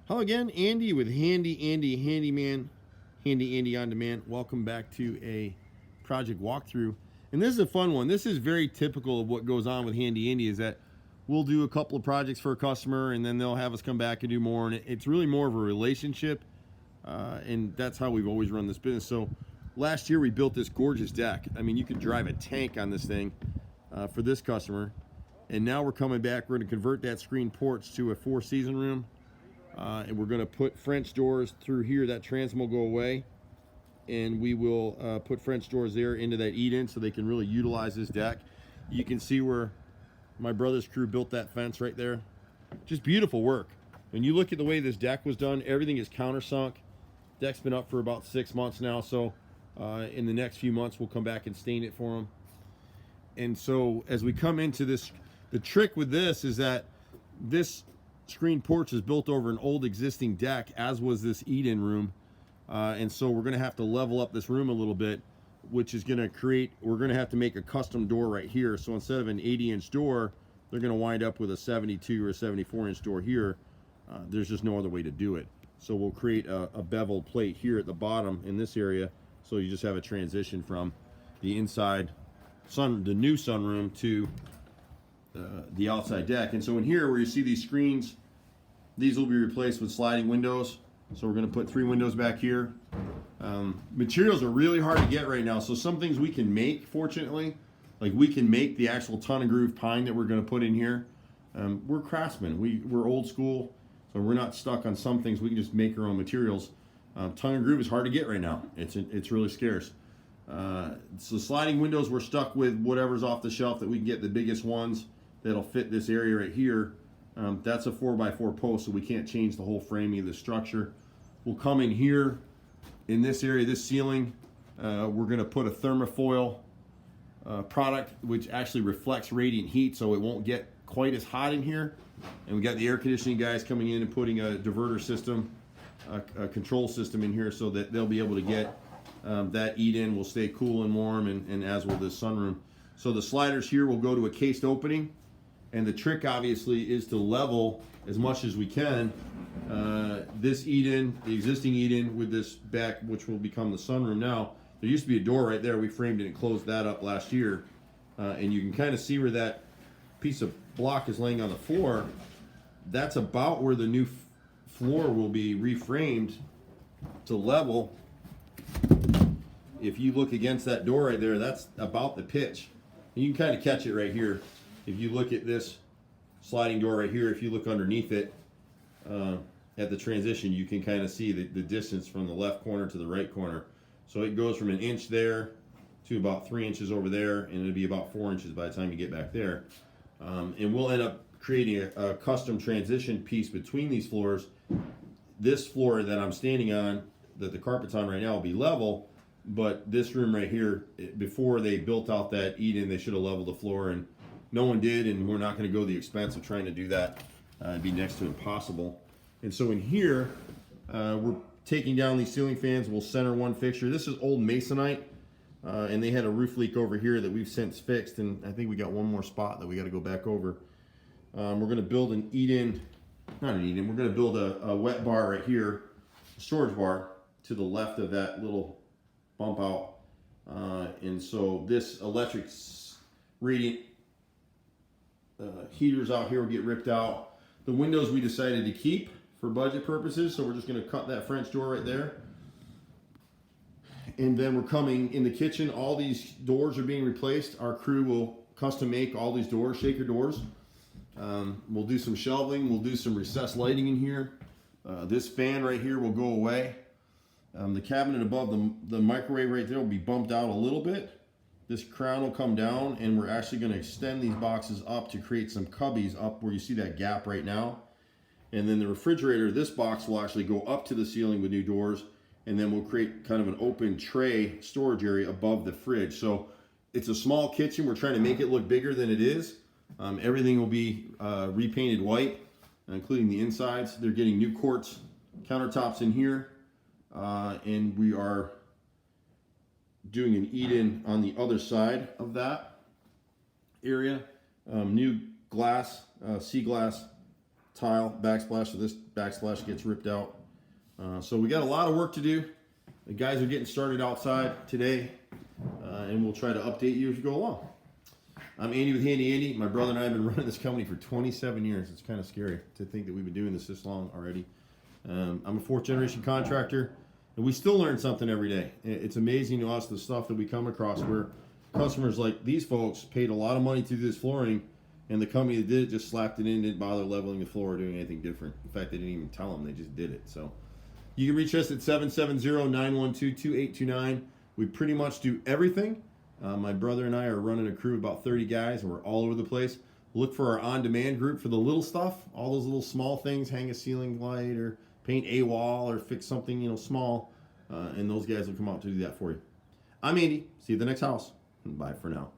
Hello again, Andy with Handy Andy Handyman, Handy Andy on Demand. Welcome back to a project walkthrough. And this is a fun one. This is very typical of what goes on with Handy Andy is that we'll do a couple of projects for a customer and then they'll have us come back and do more. And it's really more of a relationship. And that's how we've always run this business. So last year we built this gorgeous deck. I mean, you could drive a tank on this thing for this customer. And now we're coming back. We're going to convert that screen porch to a 4-season room. And we're going to put French doors through here. That transom will go away. And we will put French doors there into that eat-in so they can really utilize this deck. You can see where my brother's crew built that fence right there. Just beautiful work. When you look at the way this deck was done, everything is countersunk. Deck's been up for about 6 months now. So in the next few months, we'll come back and stain it for them. And so as we come into this, the trick with this is that this screen porch is built over an old existing deck, as was this eat-in room. And so we're going to have to level up this room a little bit, which is going to create, we're going to have to make a custom door right here. So instead of an 80-inch door, they're going to wind up with a 72 or a 74-inch door here. There's just no other way to do it. So we'll create a beveled plate here at the bottom in this area. So you just have a transition from the inside the new sunroom to the outside deck. And so in here where you see these screens, these will be replaced with sliding windows. So we're going to put 3 windows back here. Materials are really hard to get right now. So some things we can make, fortunately, like we can make the actual ton and groove pine that we're going to put in here. We're craftsmen. We're old school. So we're not stuck on some things. We can just make our own materials. Tongue and groove is hard to get right now. It's really scarce. So sliding windows, we're stuck with whatever's off the shelf that we can get, the biggest ones that'll fit this area right here. That's a 4x4 post, so we can't change the whole framing of the structure. We'll come in here in this area, this ceiling. We're going to put a thermofoil product which actually reflects radiant heat, so it won't get quite as hot in here. And we got the air conditioning guys coming in and putting a diverter system, a control system in here, so that they'll be able to get that eat-in will stay cool and warm, and as will this sunroom. So the sliders here will go to a cased opening. And the trick, obviously, is to level as much as we can this eat-in, the existing eat-in with this back, which will become the sunroom now. There used to be a door right there. We framed it and closed that up last year. And you can kind of see where that piece of block is laying on the floor. That's about where the new floor will be reframed to level. If you look against that door right there, that's about the pitch. And you can kind of catch it right here. If you look at this sliding door right here, if you look underneath it at the transition, you can kind of see the distance from the left corner to the right corner. So it goes from an inch there to about 3 inches over there, and it'll be about 4 inches by the time you get back there. And we'll end up creating a custom transition piece between these floors. This floor that I'm standing on, that the carpet's on right now, will be level, but this room right here, before they built out that eat-in, they should have leveled the floor, and no one did, and we're not going to go the expense of trying to do that. It'd be next to impossible. And so in here, we're taking down these ceiling fans. We'll center one fixture. This is old masonite, and they had a roof leak over here that we've since fixed, and I think we got one more spot that we got to go back over. We're going to build an eat-in, not an eat-in, we're going to build a wet bar right here, a storage bar, to the left of that little bump out. And so this electric radiant heaters out here will get ripped out. The windows we decided to keep for budget purposes, so we're just going to cut that French door right there. And then we're coming in the kitchen. All these doors are being replaced. Our crew will custom make all these doors, shaker doors. We'll do some shelving. We'll do some recessed lighting in here. This fan right here will go away. The cabinet above the microwave right there will be bumped out a little bit. This crown will come down, and we're actually going to extend these boxes up to create some cubbies up where you see that gap right now. And then the refrigerator, this box will actually go up to the ceiling with new doors, and then we'll create kind of an open tray storage area above the fridge. So it's a small kitchen. We're trying to make it look bigger than it is. Everything will be repainted white, including the insides. They're getting new quartz countertops in here, and we are doing an eat-in on the other side of that area. New glass, sea glass tile backsplash, so this backsplash gets ripped out. So we got a lot of work to do. The guys are getting started outside today, and we'll try to update you as we go along. I'm Andy with Handy Andy. My brother and I have been running this company for 27 years. It's kind of scary to think that we've been doing this long already. I'm a 4th generation contractor, and we still learn something every day. It's amazing to us the stuff that we come across where customers like these folks paid a lot of money to do this flooring, and the company that did it just slapped it in, didn't bother leveling the floor or doing anything different. In fact, they didn't even tell them, they just did it. So you can reach us at 770-912-2829. We pretty much do everything. My brother and I are running a crew of about 30 guys, and we're all over the place. Look for our on-demand group for the little stuff, all those little small things, hang a ceiling light or paint a wall or fix something, small, and those guys will come out to do that for you. I'm Andy. See you at the next house. Bye for now.